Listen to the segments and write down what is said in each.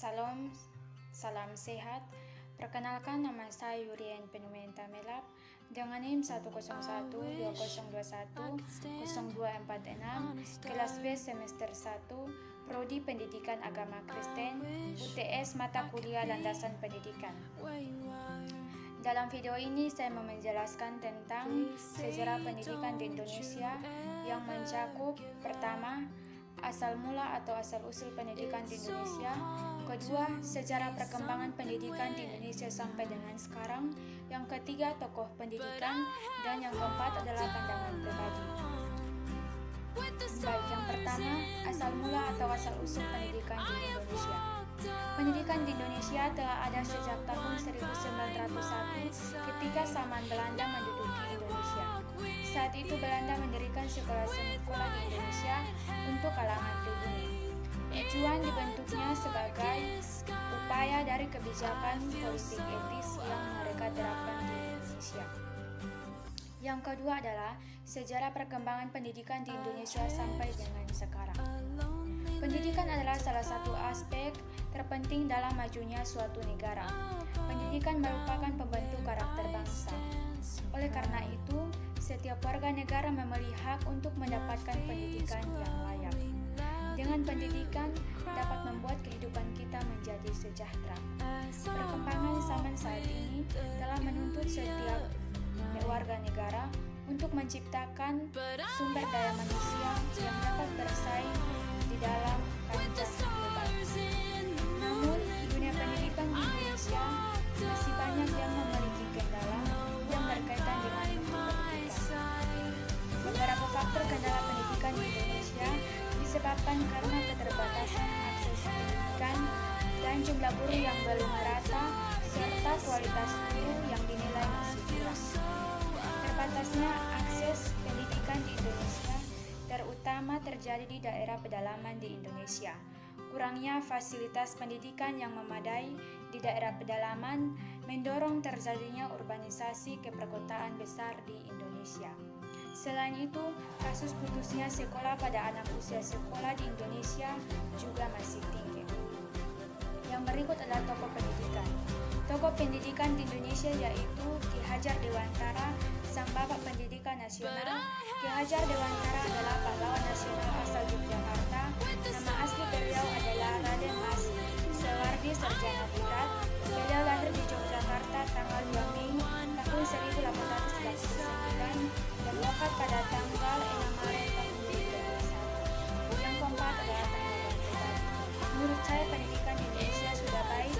Salam, salam sehat. Perkenalkan, nama saya Yurien Penumenta Melap dengan NIM 101-2021-0246, kelas B semester 1, Prodi Pendidikan Agama Kristen, UTS Mata Kuliah Landasan Pendidikan. Dalam video ini saya mau menjelaskan tentang sejarah pendidikan di Indonesia yang mencakup pertama, asal mula atau asal-usul pendidikan di Indonesia. Kedua, sejarah perkembangan pendidikan di Indonesia sampai dengan sekarang. Yang ketiga, tokoh pendidikan. Dan yang keempat adalah pandangan pribadi. Baik, yang pertama, asal mula atau asal-usul pendidikan di Indonesia. Pendidikan di Indonesia telah ada sejak tahun 1901 ketika zaman Belanda menduduki Indonesia. Saat itu Belanda mendirikan sekolah-sekolah di Indonesia untuk kalangan pribumi. Tujuan dibentuknya sebagai upaya dari kebijakan politik etis yang mereka terapkan di Indonesia. Yang kedua adalah sejarah perkembangan pendidikan di Indonesia sampai dengan sekarang. Pendidikan adalah salah satu aspek terpenting dalam majunya suatu negara. Pendidikan merupakan pembentuk karakter bangsa. Oleh karena itu, setiap warga negara memiliki hak untuk mendapatkan pendidikan yang layak. Dengan pendidikan dapat membuat kehidupan kita menjadi sejahtera. Perkembangan zaman saat ini telah menuntut setiap warga negara untuk menciptakan sumber daya manusia yang dapat bersaing di dalam kancah global. Namun, dunia pendidikan di Indonesia masih banyak yang memiliki kendala yang berkaitan dengan mutu pendidikan. Beberapa faktor kendala pendidikan di Indonesia disebabkan karena keterbatasan akses pendidikan dan jumlah guru yang belum merata serta kualitas guru yang dinilai masih kurang. Terbatasnya akses pendidikan di Indonesia terutama terjadi di daerah pedalaman di Indonesia. Kurangnya fasilitas pendidikan yang memadai di daerah pedalaman mendorong terjadinya urbanisasi ke perkotaan besar di Indonesia. Selain itu, kasus putusnya sekolah pada anak usia sekolah di Indonesia juga masih tinggi. Yang berikut adalah tokoh pendidikan. Tokoh pendidikan di Indonesia yaitu Ki Hajar Dewantara, sang bapak pendidikan nasional. Ki Hajar Dewantara adalah pahlawan nasional asal Yogyakarta. Nama asli beliau adalah Raden Mas Sewardi Sarjana Tingkat. Beliau lahir di Yogyakarta tanggal 2 Mei tahun 1839 dan wafat pada tanggal 6 Maret tahun 2021. Yang keempat adalah pandangan pribadi. Menurut saya pendidikan di Indonesia sudah baik,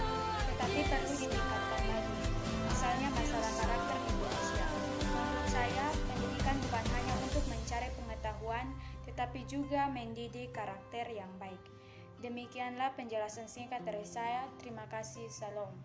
tetapi perlu ditingkatkan lagi. Misalnya masalah karakter Indonesia. Menurut saya, pendidikan bukan hanya untuk mencari pengetahuan, tetapi juga mendidik karakter yang baik. Demikianlah penjelasan singkat dari saya. Terima kasih. Salam.